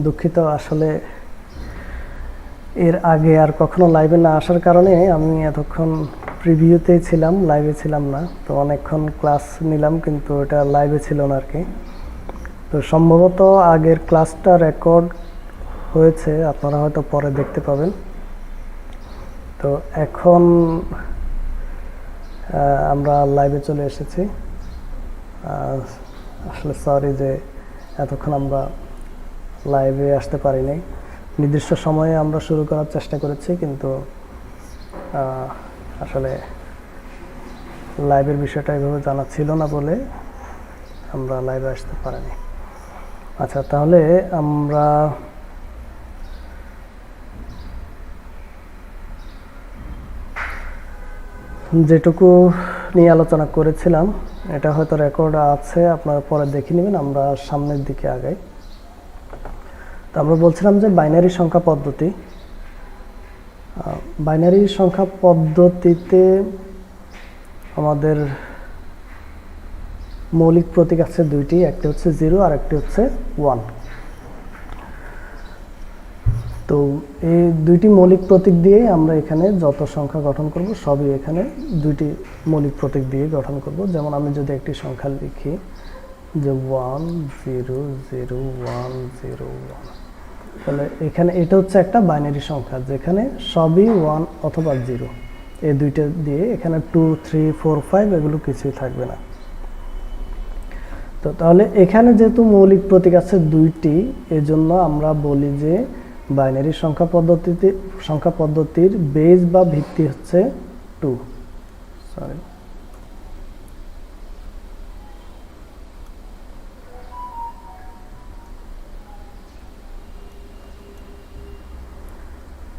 দুঃখিত, আসলে এর আগে আর কখনো লাইভে না আসার কারণে আমি এতক্ষণ প্রিভিউতেই ছিলাম, লাইভে ছিলাম না। তো অনেকক্ষণ ক্লাস নিলাম কিন্তু এটা লাইভে ছিল না আর কি। তো সম্ভবত আগের ক্লাসটা রেকর্ড হয়েছে, আপনারা হয়তো পরে দেখতে পাবেন। তো এখন আমরা লাইভে চলে এসেছি। আসলে সরি যে এতক্ষণ আমরা লাইভে আসতে পারিনি। নির্দিষ্ট সময়ে আমরা শুরু করার চেষ্টা করেছি কিন্তু আসলে লাইভের বিষয়টা এভাবে জানা ছিল না বলে আমরা লাইভে আসতে পারিনি। আচ্ছা, তাহলে আমরা যেটুকু নিয়ে আলোচনা করেছিলাম এটা হয়তো রেকর্ড আছে, আপনারা পরে দেখে নেবেন। আমরা সামনের দিকে আগাই। তো আমরা বলছিলাম যে বাইনারি সংখ্যা পদ্ধতি। বাইনারি সংখ্যা পদ্ধতিতে আমাদের মৌলিক প্রতীক আছে দুইটি, একটি হচ্ছে 0 আর একটি হচ্ছে 1। তো এই দুইটি মৌলিক প্রতীক দিয়েই আমরা এখানে যত সংখ্যা গঠন করব সবই এখানে দুইটি মৌলিক প্রতীক দিয়ে গঠন করব। যেমন আমি যদি একটি সংখ্যা লিখি যে 1 0 0 1 0 1, তাহলে এখানে এটা হচ্ছে একটা বাইনারি সংখ্যা যেখানে সবই 1 অথবা 0, এই দুইটা দিয়ে। এখানে 2 3 4 5 এগুলো কিছুই থাকবে না। তো তাহলে এখানে যেহেতু মৌলিক প্রতীক আছে দুইটি, এজন্য আমরা বলি যে বাইনারি সংখ্যা পদ্ধতির বেস বা ভিত্তি হচ্ছে 2।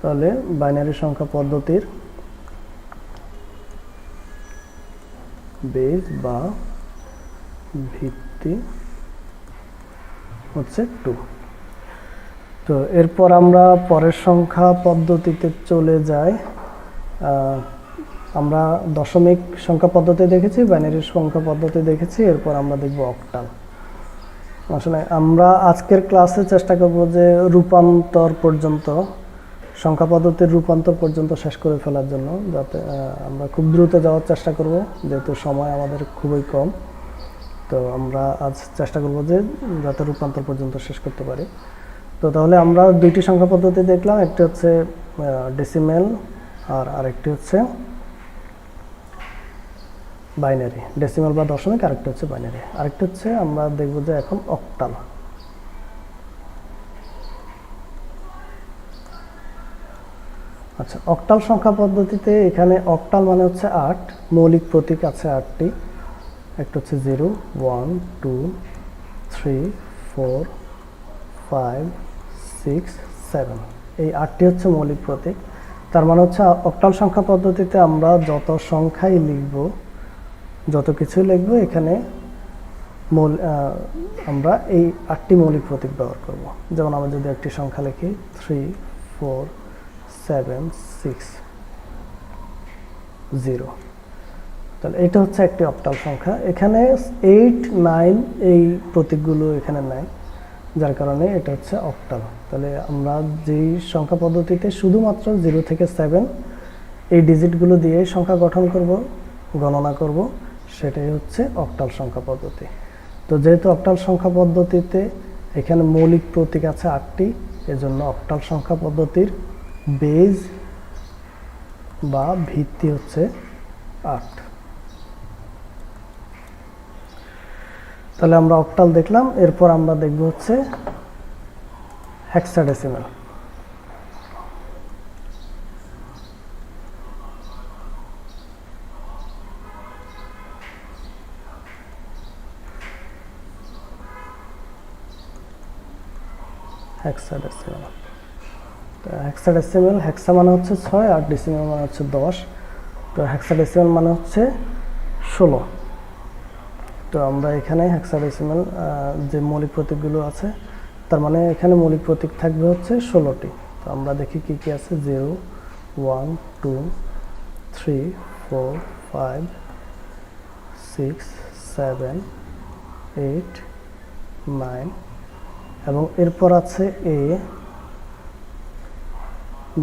তাহলে বাইনারি সংখ্যা পদ্ধতির বেস বা ভিত্তি হচ্ছে 2। তো এরপর আমরা পরের সংখ্যা পদ্ধতিতে চলে যাই। আমরা দশমিক সংখ্যা পদ্ধতি দেখেছি, বাইনারি সংখ্যা পদ্ধতি দেখেছি, এরপর আমরা দেখব অক্টাল। আসলে আমরা আজকের ক্লাসে চেষ্টা করব যে রূপান্তর পর্যন্ত, সংখ্যা পদ্ধতির রূপান্তর পর্যন্ত শেষ করে ফেলার জন্য, যাতে আমরা খুব দ্রুত যাওয়ার চেষ্টা করব যেহেতু সময় আমাদের খুবই কম। তো আমরা আজ চেষ্টা করব যে যাতে রূপান্তর পর্যন্ত শেষ করতে পারি। তো তাহলে আমরা দুইটি সংখ্যা পদ্ধতি দেখলাম, একটি হচ্ছে ডেসিমেল আর আরেকটি হচ্ছে বাইনারি। ডেসিমেল বা দশমিক, আরেকটি হচ্ছে বাইনারি। আরেকটি হচ্ছে আমরা দেখব যে এখন অক্টাল। আচ্ছা, অক্টাল সংখ্যা পদ্ধতিতে এখানে অক্টাল মানে হচ্ছে 8, মৌলিক প্রতীক আছে 8টি। একটা হচ্ছে 0 1 2 3 4 5 6 7, এই 8টি হচ্ছে মৌলিক প্রতীক। তার মানে হচ্ছে অক্টাল সংখ্যা পদ্ধতিতে আমরা যত সংখ্যাই লিখব, যত কিছুই লিখব, এখানে আমরা এই 8টি মৌলিক প্রতীক ব্যবহার করব। যেমন আমরা যদি একটি সংখ্যা লিখি 3 4 7 6 0, তাহলে এটা হচ্ছে একটি অক্টাল সংখ্যা। এখানে 8 9 এই প্রতীকগুলো এখানে নাই, যার কারণে এটা হচ্ছে অক্টাল। তাহলে আমরা যেই সংখ্যা পদ্ধতিতে শুধুমাত্র 0 থেকে 7 এই ডিজিটগুলো দিয়ে সংখ্যা গঠন করব, গণনা করব, সেটাই হচ্ছে অক্টাল সংখ্যা পদ্ধতি। তো যেহেতু অক্টাল সংখ্যা পদ্ধতিতে এখানে মৌলিক প্রতীক আছে 8টি, এজন্য অক্টাল সংখ্যা পদ্ধতির বেজ বা ভিত্তি হচ্ছে 8। তাহলে আমরা অক্টাল দেখলাম, এরপর আমরা দেখব হচ্ছে হেক্সাডেসিমাল। হেক্সাডেসিমাল, হেক্সাডেসিমাল, হেক্সা মানে হচ্ছে 6 আর ডেসিমাল মানে হচ্ছে 10। তো হেক্সাডেসিমাল মানে হচ্ছে 16। তো আমরা এখানে হেক্সাডেসিমাল যে মৌলিক প্রতীকগুলো আছে, তার মানে এখানে মৌলিক প্রতীক থাকবে হচ্ছে 16টি। তো আমরা দেখি কি কি আছে। 0 1 2 3 4 5 6 7 8 9 এবং এরপর আছে A,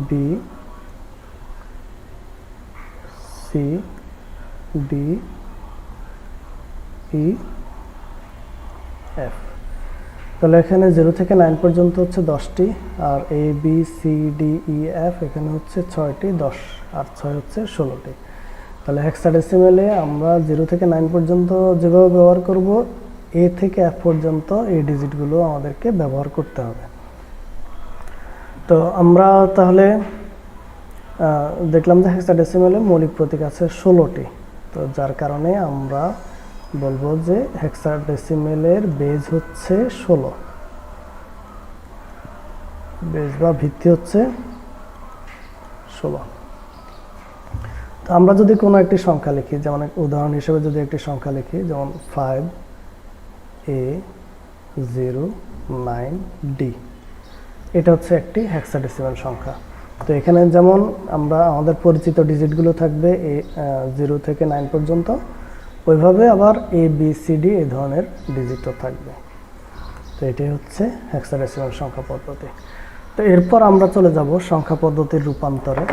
B, C, D, E, F. তাহলে এখানে 0 থেকে 9 পর্যন্ত হচ্ছে 10টি, আর A B C D E F এখানে হচ্ছে 6টি, 10 আর 6 হচ্ছে 16টি। তাহলে হেক্সাডেসিমেলে আমরা 0 থেকে 9 পর্যন্ত যেভাবে ব্যবহার করব, এ থেকে এফ পর্যন্ত এই ডিজিটগুলো আমাদেরকে ব্যবহার করতে হবে। তো আমরা তাহলে দেখলাম যে হেক্সাডেসিমেলে মৌলিক প্রতীক আছে 16টি। তো যার কারণে আমরা বলবো যে হেক্সাডেসিমেলের বেজ হচ্ছে 16, বেজ বা ভিত্তি হচ্ছে 16। তো আমরা যদি কোনো একটি সংখ্যা লিখি, যেমন উদাহরণ হিসেবে যদি একটি সংখ্যা লিখি, যেমন 5A09D, এটা হচ্ছে একটি হেক্সাডেসিমেল সংখ্যা। তো এখানে যেমন আমরা আমাদের পরিচিত ডিজিটগুলো থাকবে 0 থেকে 9 পর্যন্ত, ওইভাবে আবার এ বি সি ডি এই ধরনের ডিজিটও থাকবে। তো এটাই হচ্ছে হেক্সাডেসিমাল সংখ্যা পদ্ধতি। তো এরপর আমরা চলে যাব সংখ্যা পদ্ধতির রূপান্তরে।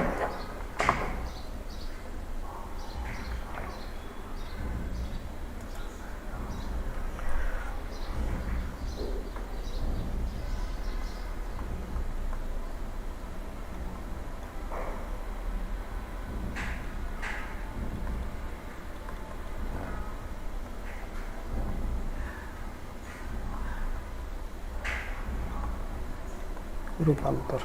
রূপান্তর।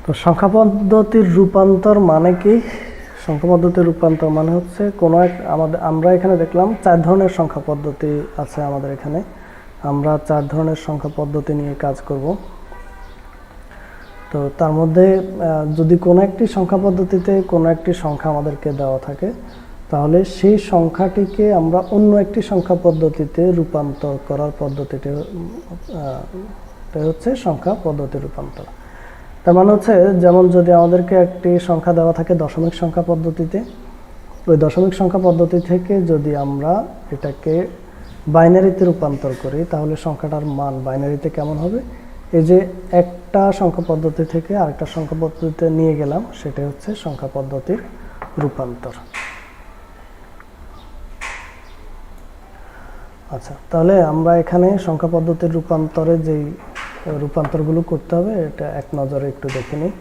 তো সংখ্যা পদ্ধতির রূপান্তর মানে কি? সংখ্যা পদ্ধতির রূপান্তর মানে হচ্ছে কোনো এক আমরা এখানে দেখলাম 4 ধরনের সংখ্যা পদ্ধতি আছে আমাদের এখানে। আমরা 4 ধরনের সংখ্যা পদ্ধতি নিয়ে কাজ করব। তো তার মধ্যে যদি কোনো একটি সংখ্যা পদ্ধতিতে কোনো একটি সংখ্যা আমাদেরকে দেওয়া থাকে, তাহলে সেই সংখ্যাটিকে আমরা অন্য একটি সংখ্যা পদ্ধতিতে রূপান্তর করার পদ্ধতিটি হচ্ছে সংখ্যা পদ্ধতির রূপান্তর। তার মানে হচ্ছে, যেমন যদি আমাদেরকে একটি সংখ্যা দেওয়া থাকে দশমিক সংখ্যা পদ্ধতিতে, ওই দশমিক সংখ্যা পদ্ধতি থেকে যদি আমরা এটাকে বাইনারিতে রূপান্তর করি, তাহলে সংখ্যাটার মান বাইনারিতে কেমন হবে? এই যে একটা সংখ্যা পদ্ধতি থেকে আরেকটা সংখ্যা পদ্ধতিতে নিয়ে গেলাম, সেটাই হচ্ছে সংখ্যা পদ্ধতির রূপান্তর। আচ্ছা, তাহলে আমরা এখানে সংখ্যা পদ্ধতির রূপান্তরে যেই রূপান্তরগুলো করতে হবে, এটা এক নজরে একটু দেখে নিই।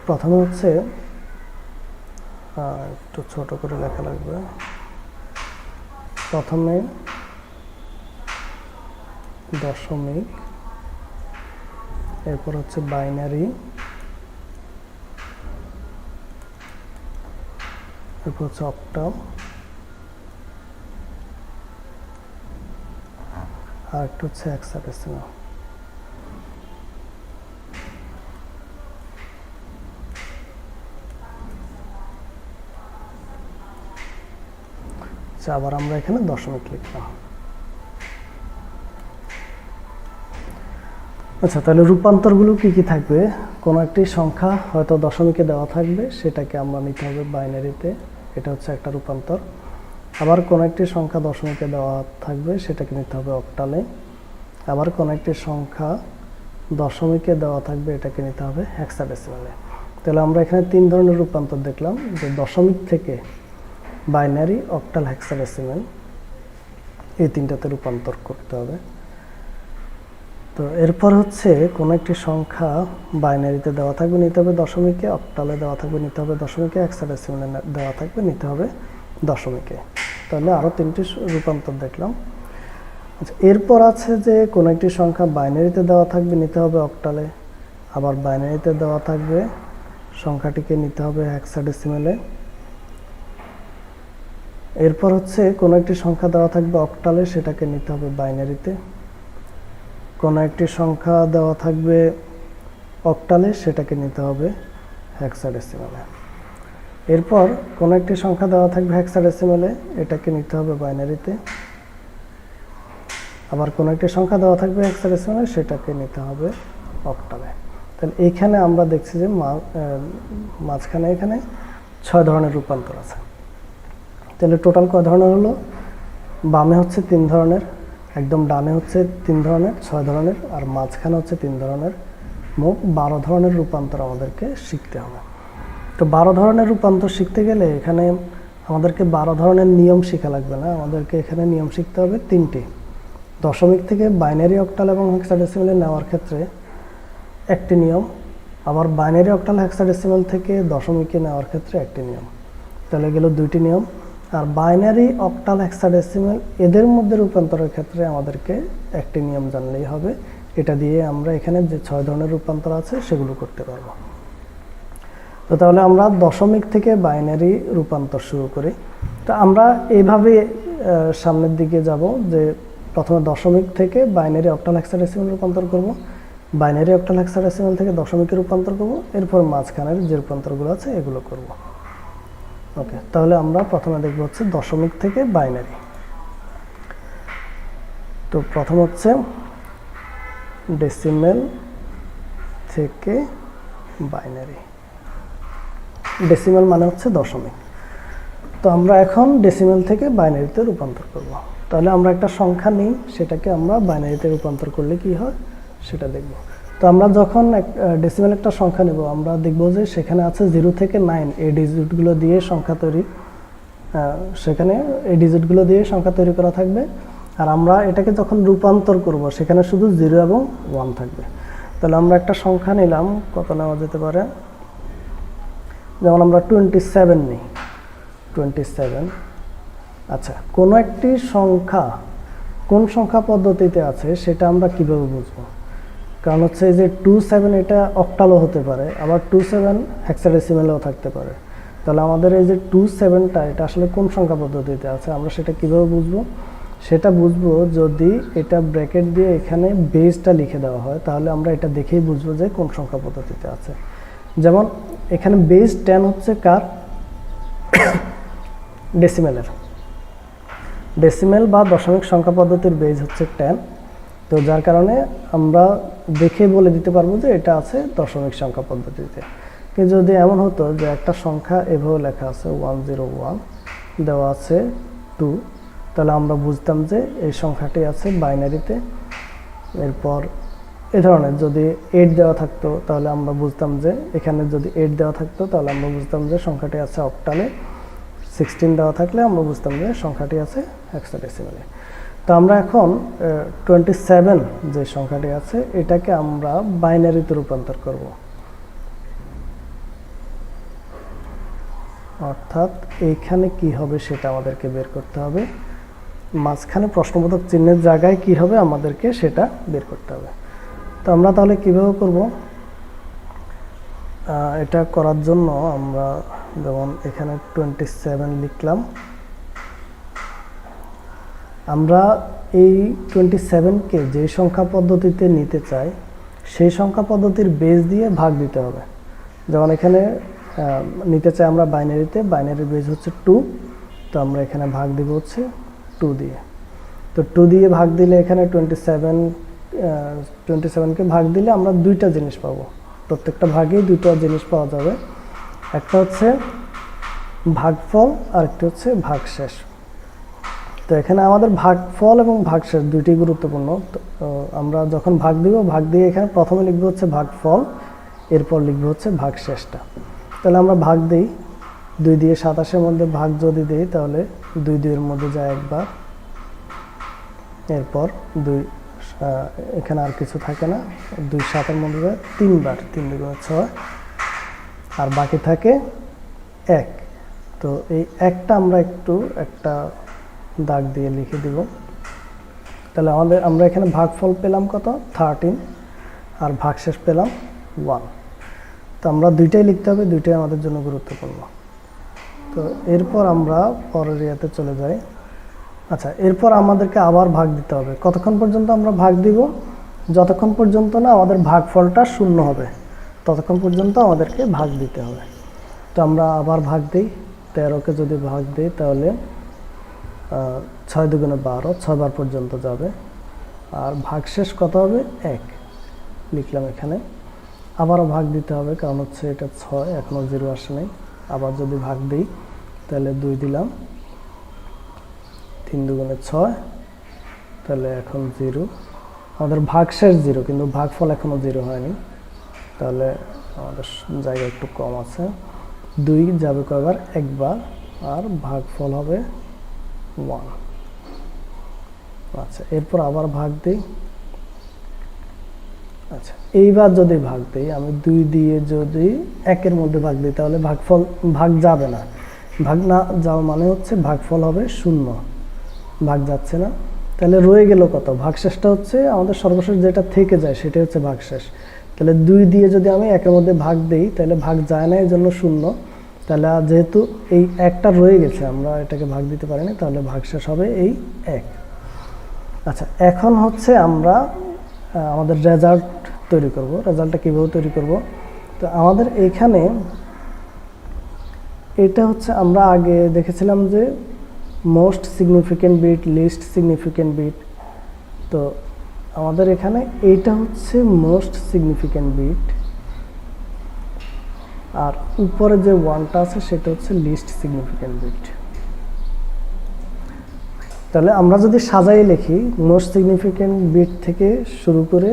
প্রথমে হচ্ছে একটু ছোট করে লেখা লাগবে। প্রথমে দশমিক, এরপর হচ্ছে বাইনারি, এরপর হচ্ছে অক্টাল, আর একটা হচ্ছে হেক্সাডেসিমাল। আবার আমরা এখানে দশমিক লিখলাম। আচ্ছা, তাহলে রূপান্তরগুলো কি কি থাকবে? কোনো একটি সংখ্যা হয়তো দশমিকে দেওয়া থাকবে, সেটাকে আমরা নিতে হবে বাইনারিতে, এটা হচ্ছে একটা রূপান্তর। আবার কোনো একটি সংখ্যা দশমিকে দেওয়া থাকবে, সেটাকে নিতে হবে অক্টালে। আবার কোনো একটি সংখ্যা দশমিকে দেওয়া থাকবে, এটাকে নিতে হবে হেক্সাডেসিমালে। তাহলে আমরা এখানে 3 ধরনের রূপান্তর দেখলাম, যে দশমিক থেকে বাইনারি, অক্টাল, হেক্সাডেসিমাল, এই 3টাতে রূপান্তর করতে হবে। তো এরপর হচ্ছে কোনো একটি সংখ্যা বাইনারিতে দেওয়া থাকবে, নিতে হবে দশমিকে, অক্টালে দেওয়া থাকবে, নিতে হবে দশমিকে, হেক্সাডেসিমালে দেওয়া থাকবে, নিতে হবে দশমিকে। তাহলে আরও 3টি রূপান্তর দেখলাম। আচ্ছা, এরপর আছে যে কোনো একটি সংখ্যা বাইনারিতে দেওয়া থাকবে, নিতে হবে অক্টালে, আবার বাইনারিতে দেওয়া থাকবে, সংখ্যাটিকে নিতে হবে হেক্সাডেসিমালে। এরপর হচ্ছে কোনো একটি সংখ্যা দেওয়া থাকবে অক্টালে, সেটাকে নিতে হবে বাইনারিতে। কোনো একটি সংখ্যা দেওয়া থাকবে অক্টালে, সেটাকে নিতে হবে হেক্সাডেসিমালে। এরপর কোনো একটি সংখ্যা দেওয়া থাকবে হেক্সাডেসিমালে, এটাকে নিতে হবে বাইনারিতে। আবার কোনো একটি সংখ্যা দেওয়া থাকবে হেক্সাডেসিমালে, সেটাকে নিতে হবে অক্টালে। তাহলে এইখানে আমরা দেখছি যে মাঝখানে এখানে 6 ধরনের রূপান্তর আছে। তাহলে টোটাল কয় ধরনের হলো? বামে হচ্ছে 3 ধরনের, একদম ডানে হচ্ছে 3 ধরনের, 6 ধরনের, আর মাঝখানে হচ্ছে 3 ধরনের, মোট 12 ধরনের রূপান্তর আমাদেরকে শিখতে হবে। তো 12 ধরনের রূপান্তর শিখতে গেলে এখানে আমাদেরকে 12 ধরনের নিয়ম শেখা লাগবে না, আমাদেরকে এখানে নিয়ম শিখতে হবে 3টি। দশমিক থেকে বাইনারি, অক্টাল এবং হেক্সাডেসিমেলে নেওয়ার ক্ষেত্রে একটি নিয়ম, আবার বাইনারি, অক্টাল, হেক্সাডেসিমেল থেকে দশমিকে নেওয়ার ক্ষেত্রে একটি নিয়ম। তাহলে গেল 2টি নিয়ম। আর বাইনারি, অক্টাল, হেক্সাডেসিমেল এদের মধ্যে রূপান্তরের ক্ষেত্রে আমাদেরকে একটি নিয়ম জানলেই হবে। এটা দিয়ে আমরা এখানে যে 6 ধরনের রূপান্তর আছে সেগুলো করতে পারবো। তো তাহলে আমরা দশমিক থেকে বাইনারি রূপান্তর শুরু করি। তো আমরা এইভাবে সামনের দিকে যাব যে প্রথমে দশমিক থেকে বাইনারি, অক্টাল, হেক্সাডেসিমেল রূপান্তর করব, বাইনারি, অক্টাল, হেক্সাডেসিমেল থেকে দশমিকে রূপান্তর করব, এরপর মাঝখানের যে রূপান্তরগুলো আছে এগুলো করব। ওকে, তাহলে আমরা প্রথমে দেখব হচ্ছে দশমিক থেকে বাইনারি। তো প্রথম হচ্ছে ডেসিমেল থেকে বাইনারি। ডেসিমেল মানে হচ্ছে দশমিক। তো আমরা এখন ডেসিমেল থেকে বাইনারিতে রূপান্তর করব। তাহলে আমরা একটা সংখ্যা নিই, সেটাকে আমরা বাইনারিতে রূপান্তর করলে কি হয় সেটা দেখব। তো আমরা যখন ডেসিমেল একটা সংখ্যা নেব, আমরা দেখব যে সেখানে আছে 0 থেকে 9, এই ডিজিটগুলো দিয়ে সংখ্যা তৈরি, সেখানে এই ডিজিটগুলো দিয়ে সংখ্যা তৈরি করা থাকবে। আর আমরা এটাকে যখন রূপান্তর করব সেখানে শুধু 0 এবং 1 থাকবে। তাহলে আমরা একটা সংখ্যা নিলাম, কত নেওয়া যেতে পারে, যেমন আমরা 27 নিই, 27। আচ্ছা, কোনো একটি সংখ্যা কোন সংখ্যা পদ্ধতিতে আছে সেটা আমরা কিভাবে বুঝবো? কারণ হচ্ছে এই যে 27 এটা অক্টালও হতে পারে, আবার 27 হেক্সাডেসিমেলও থাকতে পারে। তাহলে আমাদের এই যে 27টা এটা আসলে কোন সংখ্যা পদ্ধতিতে আছে আমরা সেটা কিভাবে বুঝবো? সেটা বুঝবো যদি এটা ব্র্যাকেট দিয়ে এখানে বেসটা লিখে দেওয়া হয়, তাহলে আমরা এটা দেখেই বুঝবো যে কোন সংখ্যা পদ্ধতিতে আছে। যেমন এখানে বেস 10 হচ্ছে কার? ডেসিমেলের। ডেসিমেল বা দশমিক সংখ্যা পদ্ধতির বেস হচ্ছে 10। তো যার কারণে আমরা দেখে বলে দিতে পারবো যে এটা আছে দশমিক সংখ্যা পদ্ধতিতে। কিন্তু যদি এমন হতো যে একটা সংখ্যা এভাবে লেখা আছে 101, দেওয়া আছে 2, তাহলে আমরা বুঝতাম যে এই সংখ্যাটি আছে বাইনারিতে। এরপর এ ধরনের যদি 8 দেওয়া থাকতো তাহলে আমরা বুঝতাম যে এখানে যদি 8 দেওয়া থাকতো তাহলে আমরা বুঝতাম যে সংখ্যাটি আছে অক্টালে। 16 দেওয়া থাকলে আমরা বুঝতাম যে সংখ্যাটি আছে হেক্সাডেসিমেলে। তো আমরা এখন 27 যে সংখ্যাটি আছে এটাকে আমরা বাইনারিতে রূপান্তর করব। অর্থাৎ এইখানে কি হবে সেটা আমাদেরকে বের করতে হবে, মাঝখানে প্রশ্নবোধক চিহ্নের জায়গায় কি হবে আমাদেরকে সেটা বের করতে হবে। তো আমরা তাহলে কিভাবে করব? এটা করার জন্য আমরা যেমন এখানে 27 লিখলাম, আমরা এই 27কে যে সংখ্যা পদ্ধতিতে নিতে চাই সেই সংখ্যা পদ্ধতির বেস দিয়ে ভাগ দিতে হবে। যেমন এখানে নিতে চাই আমরা বাইনারিতে, বাইনারির বেস হচ্ছে 2, তো আমরা এখানে ভাগ দিব হচ্ছে 2 দিয়ে। তো 2 দিয়ে ভাগ দিলে এখানে 27কে ভাগ দিলে আমরা দুইটা জিনিস পাবো, প্রত্যেকটা ভাগেই দুটো জিনিস পাওয়া যাবে। একটা হচ্ছে ভাগফল আর একটা হচ্ছে ভাগশেষ। তো এখানে আমাদের ভাগফল এবং ভাগশেষ দুইটি গুরুত্বপূর্ণ। তো আমরা যখন ভাগ দিব, ভাগ দিয়ে এখানে প্রথমে লিখবো হচ্ছে ভাগফল, এরপর লিখবো হচ্ছে ভাগশেষটা। তাহলে আমরা ভাগ দিই, 2 দিয়ে 27-এর মধ্যে ভাগ যদি দিই তাহলে 2 2 এর মধ্যে যায় একবার, এরপর 2 এখানে আর কিছু থাকে না, 2 7-এর মধ্যে যায় 3 বার, 3 2 6, আর বাকি থাকে 1। তো এই একটা আমরা একটু একটা দাগ দিয়ে লিখে দিব। তাহলে আমরা এখানে ভাগফল পেলাম কত? 13, আর ভাগশেষ পেলাম 1। তো আমরা দুইটাই লিখতে হবে, দুইটাই আমাদের জন্য গুরুত্বপূর্ণ। তো এরপর আমরা পরের ইয়াতে চলে যাই। আচ্ছা, এরপর আমাদেরকে আবার ভাগ দিতে হবে। কতক্ষণ পর্যন্ত আমরা ভাগ দিব? যতক্ষণ পর্যন্ত না আমাদের ভাগফলটা 0 হবে ততক্ষণ পর্যন্ত আমাদেরকে ভাগ দিতে হবে। তো আমরা আবার ভাগ দিই, 13কে যদি ভাগ দিই তাহলে 6 2 12, 6 বার পর্যন্ত যাবে। আর ভাগশেষ কত হবে? 1 লিখলাম এখানে। আবারও ভাগ দিতে হবে, কারণ হচ্ছে এটা 6, এখনও 0 আসে নাই। আবার যদি ভাগ দিই তাহলে 2 দিলাম, 3 2 6, তাহলে এখন 0, আমাদের ভাগশেষ 0 কিন্তু ভাগফল এখনো 0 হয়নি, তাহলে আমাদের জায়গা একটু কম আছে। 2 যাবে কয়বার? একবার, আর ভাগফল হবে 1। আচ্ছা, এরপর আবার ভাগ দিই। আচ্ছা, এইবার যদি ভাগ দিই, আমি 2 দিয়ে যদি 1-এর মধ্যে ভাগ দিই তাহলে ভাগফল ভাগ যাবে না। ভাগ না যাওয়া মানে হচ্ছে ভাগফল হবে 0, ভাগ যাচ্ছে না। তাহলে রয়ে গেল কত? ভাগশেষটা হচ্ছে আমাদের সর্বশেষ যেটা থেকে যায় সেটাই হচ্ছে ভাগশেষ। তাহলে 2 দিয়ে যদি আমি 1-এর মধ্যে ভাগ দিই তাহলে ভাগ যায় না, এই জন্য 0। তাহলে যেহেতু এই 1টা রয়ে গেছে, আমরা এটাকে ভাগ দিতে পারিনি, তাহলে ভাগশেষ হবে এই 1। আচ্ছা, এখন হচ্ছে আমরা আমাদের রেজাল্ট তৈরি করব। রেজাল্টটা কীভাবে তৈরি করব? তো আমাদের এখানে এটা হচ্ছে আমরা আগে দেখেছিলাম যে most significant bit, least significant bit. তো আমাদের এখানে এইটা হচ্ছে মোস্ট সিগনিফিক্যান্ট বিট, আর উপরে যে 1টা আছে সেটা হচ্ছে লিস্ট সিগনিফিক্যান্ট বিট। তাহলে আমরা যদি সাজাই লিখি, মোস্ট সিগনিফিক্যান্ট বিট থেকে শুরু করে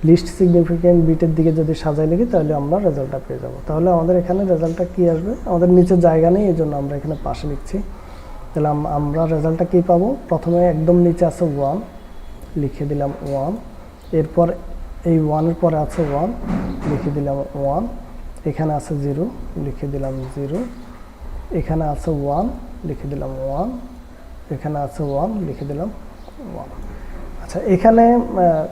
লিস্ট সিগনিফিক্যান্ট বিটের দিকে যদি সাজাই লিখি তাহলে আমরা রেজাল্টটা পেয়ে যাব। তাহলে আমাদের এখানে রেজাল্টটা কী আসবে? আমাদের নিচে জায়গা নেই, এই জন্য আমরা এখানে পাশে লিখছি। তাহলে আমরা রেজাল্টটা কী পাবো? প্রথমে একদম নিচে আছে 1, লিখে দিলাম 1। এরপর এই 1-এর পরে আছে 1, লিখে দিলাম 1। এখানে আছে 0, লিখে দিলাম 0। এখানে আছে 1, লিখে দিলাম 1। এখানে আছে 1, লিখে দিলাম 1। আচ্ছা, এখানে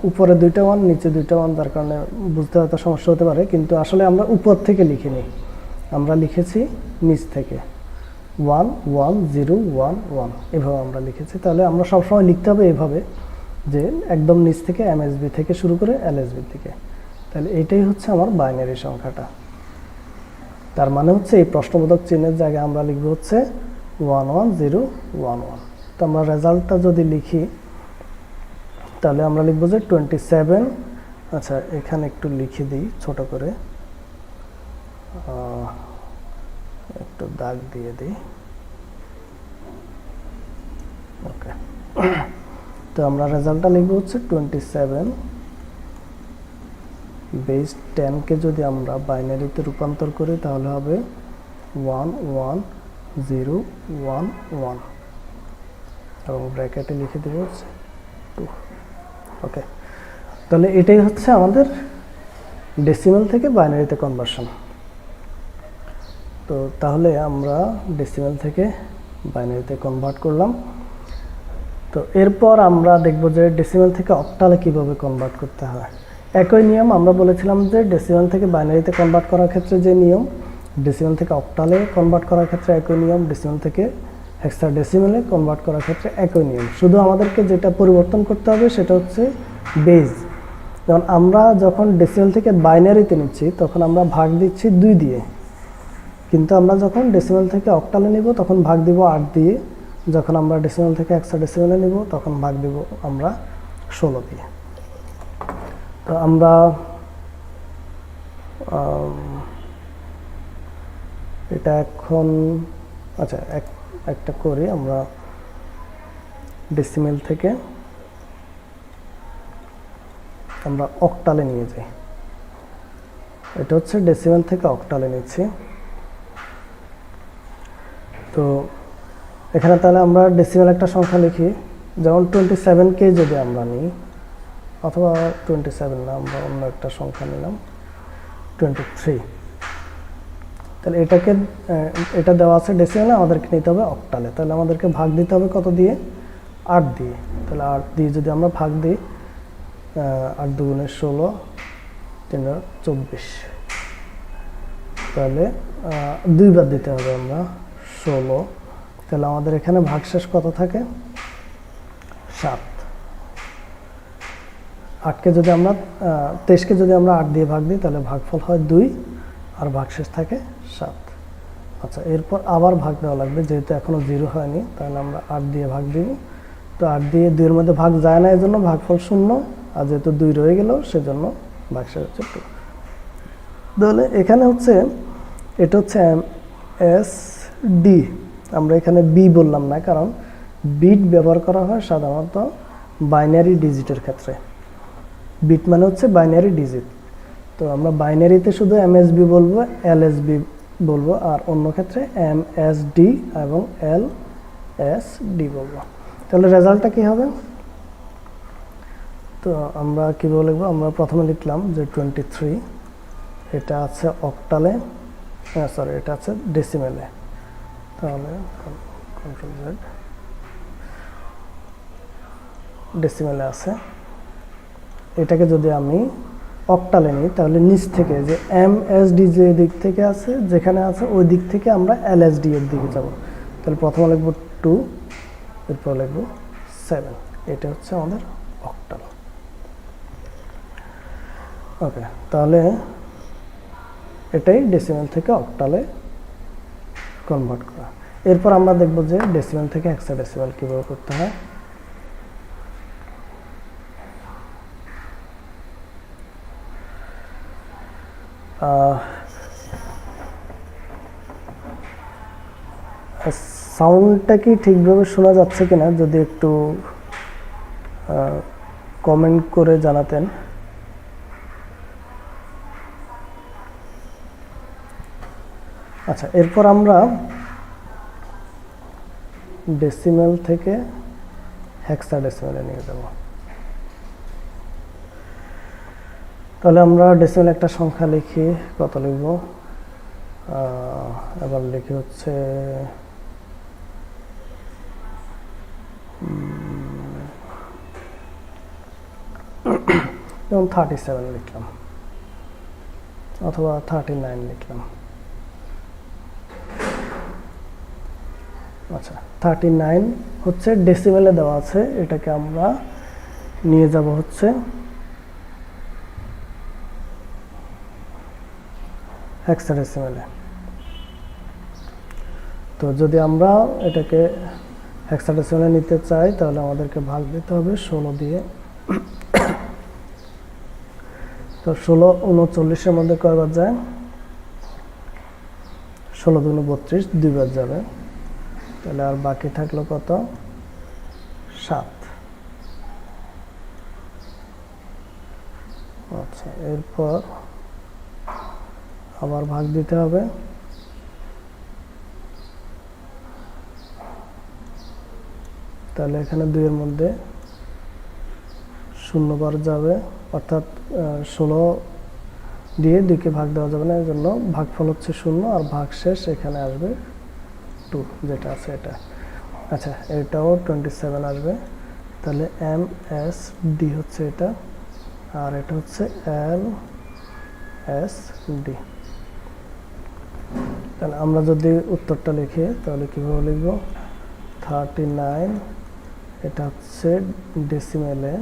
উপরে 2টা 1, নিচে 2টা 1, যার কারণে বুঝতে হয়তো সমস্যা হতে পারে, কিন্তু আসলে আমরা উপর থেকে লিখিনি, আমরা লিখেছি নিচ থেকে। 1 1 0 1 1 এভাবে আমরা লিখেছি। তাহলে আমরা সবসময় লিখতে হবে এভাবে, যে একদম নিচ থেকে MSB থেকে শুরু করে LSB থেকে। তাহলে এটাই হচ্ছে আমার বাইনারি সংখ্যাটা। তার মানে হচ্ছে এই প্রশ্নবোধক চিহ্নের জায়গায় আমরা লিখব হচ্ছে 1 1 0 1 1। তো আমরা রেজাল্টটা যদি লিখি তাহলে আমরা লিখব যে 27। আচ্ছা, এখানে একটু লিখে দিই ছোট করে, একটু দাগ দিয়ে দিই। ওকে, তো আমরা রেজাল্টটা লিখব হচ্ছে 27 বেস 10কে যদি আমরা বাইনারিতে রূপান্তর করি তাহলে হবে 1 1 0 1 1, এবং ব্র্যাকেটে লিখে দেব হচ্ছে 2। ওকে, তাহলে এটাই হচ্ছে আমাদের ডেসিমাল থেকে বাইনারিতে কনভার্সন। তো তাহলে আমরা ডেসিমাল থেকে বাইনারিতে কনভার্ট করলাম। তো এরপর আমরা দেখব যে ডেসিমাল থেকে অক্টালে কিভাবে কনভার্ট করতে হয়। একই নিয়ম আমরা বলেছিলাম যে ডেসিমাল থেকে বাইনারিতে কনভার্ট করার ক্ষেত্রে যে নিয়ম, ডেসিমাল থেকে অক্টালে কনভার্ট করার ক্ষেত্রে একই নিয়ম, ডেসিমাল থেকে হেক্সাডেসিমালে কনভার্ট করার ক্ষেত্রে একই নিয়ম। শুধু আমাদেরকে যেটা পরিবর্তন করতে হবে সেটা হচ্ছে বেজ। যেমন আমরা যখন ডেসিমাল থেকে বাইনারিতে নিচ্ছি তখন আমরা ভাগ দিচ্ছি 2 দিয়ে, কিন্তু আমরা যখন ডেসিমাল থেকে অক্টালে নিব তখন ভাগ দিব 8 দিয়ে। যখন আমরা ডেসিমাল থেকে হেক্সাডেসিমালে নিব তখন ভাগ দিব আমরা 16 দিয়ে। তো আমরা এটা এখন আচ্ছা একটা করি, আমরা ডেসিমাল থেকে আমরা অক্টালে নিয়ে যাই। এটা হচ্ছে ডেসিমাল থেকে অক্টালে নিচ্ছি। তো এখানে তাহলে আমরা ডেসিমাল একটা সংখ্যা লিখি, যেমন 27কে যদি আমরা নিই, অথবা 27 না, আমরা অন্য একটা সংখ্যা নিলাম 23। তাহলে এটা দেওয়া আছে ডেসিমালে, আমাদেরকে নিতে হবে অক্টালে। তাহলে আমাদেরকে ভাগ দিতে হবে কত দিয়ে? 8 দিয়ে। তাহলে 8 দিয়ে যদি আমরা ভাগ দিই, 8 দুগুণে 16, 3 24, তাহলে 2 বার দিতে হবে আমরা 16। তাহলে আমাদের এখানে ভাগশেষ কত থাকে? 7। 8কে যদি আমরা 23কে যদি আমরা 8 দিয়ে ভাগ দিই তাহলে ভাগফল হয় 2, আর ভাগশেষ থাকে 7। আচ্ছা, এরপর আবার ভাগ দেওয়া লাগবে, যেহেতু এখনো 0 হয়নি, তাহলে আমরা 8 দিয়ে ভাগ দিব। তো 8 দিয়ে 2-এর মধ্যে ভাগ যায় না, এই জন্য ভাগফল 0, আর যেহেতু 2 রয়ে গেল সেজন্য ভাগশেষ হচ্ছে 2। তাহলে এখানে হচ্ছে এটা হচ্ছে MSD, আমরা এখানে বি বললাম না, কারণ বিট ব্যবহার করা হয় সাধারণত বাইনারি ডিজিটের ক্ষেত্রে। বিট মানে হচ্ছে বাইনারি ডিজিট। তো আমরা বাইনারিতে শুধু এমএসবি বলবো, এলএসবি বলবো, আর অন্য ক্ষেত্রে এমএসডি এবং এলএসডি বলবো। তাহলে রেজাল্টটা কি হবে? তো আমরা কীভাবে লিখবো? আমরা প্রথমে লিখলাম যে 23, এটা আছে অক্টালে, সরি এটা আছে ডেসিমেলে। তাহলে কন্ট্রোল জেড, ডেসিমেলে আছে। এটাকে যদি আমি অক্টালে নিই তাহলে নিচ থেকে যে এমএসডি যে দিক থেকে আছে, যেখানে আছে ওই দিক থেকে আমরা এলএসডি এর দিকে যাব। তাহলে প্রথমে লিখব 2, এরপর লিখব 7। এটা হচ্ছে আমাদের অক্টাল। ওকে, তাহলে এটাই ডেসিমেল থেকে অক্টালে কনভার্ট করা। এরপর আমরা দেখব যে ডেসিমেল থেকে হেক্সাডেসিমেল কীভাবে করতে হয়। সাউন্ডটা কি ঠিকভাবে শোনা যাচ্ছে কিনা যদি একটু কমেন্ট করে জানাতেন। আচ্ছা, এরপর আমরা ডেসিমেল থেকে হেক্সাডেসিমেলে নিয়ে যাব। তাহলে আমরা ডেসিমেল একটা সংখ্যা লিখি, কত লিখব? এবার লিখি হচ্ছে যেমন 37 লিখলাম অথবা 39 লিখলাম। আচ্ছা, 39 হচ্ছে ডেসিমেলে দেওয়া আছে, এটাকে আমরা নিয়ে যাব হচ্ছে হেক্সাডেসিমেলে। তো যদি আমরা এটাকে হেক্সাডেসিমেলে নিতে চাই তাহলে আমাদেরকে ভাগ দিতে হবে 16 দিয়ে। তো 16 39-এর মধ্যে কয়বার যায়? 16 দুগুণে 32, 2 বার যাবে। তাহলে আর বাকি থাকলো কত? 7। আচ্ছা, এরপর আবার ভাগ দিতে হবে। তাহলে এখানে 2 এর মধ্যে 0 বার যাবে, অর্থাৎ 16 দিয়ে 2কে ভাগ দেওয়া যাবে না, এর জন্য ভাগফল হচ্ছে 0 আর ভাগ শেষ এখানে আসবে 2, যেটা আছে এটা। আচ্ছা, এটাও 27 আসবে। তাহলে এম এস ডি হচ্ছে এটা, আর এটা হচ্ছে এল এস ডি। তাহলে আমরা যদি উত্তরটা লিখি তাহলে কীভাবে লিখব? 39, এটা হচ্ছে ডেসিমেলে,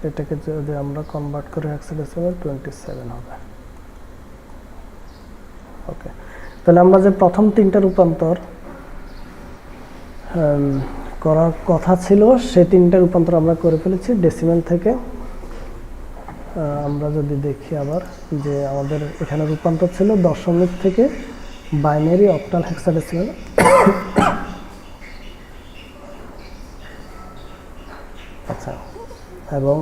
এটাকে যদি আমরা কনভার্ট করে হেক্সাডেসিমেলে 27 হবে। ওকে, তাহলে আমরা যে প্রথম 3টা রূপান্তর করার কথা ছিল সেই 3টা রূপান্তর আমরা করে ফেলেছি ডেসিমেল থেকে। আমরা যদি দেখি আবার যে আমাদের এখানে রূপান্তর ছিল দশমিক থেকে বাইনারি, অক্টাল, হেক্সাডেসিমেল। আচ্ছা, এবং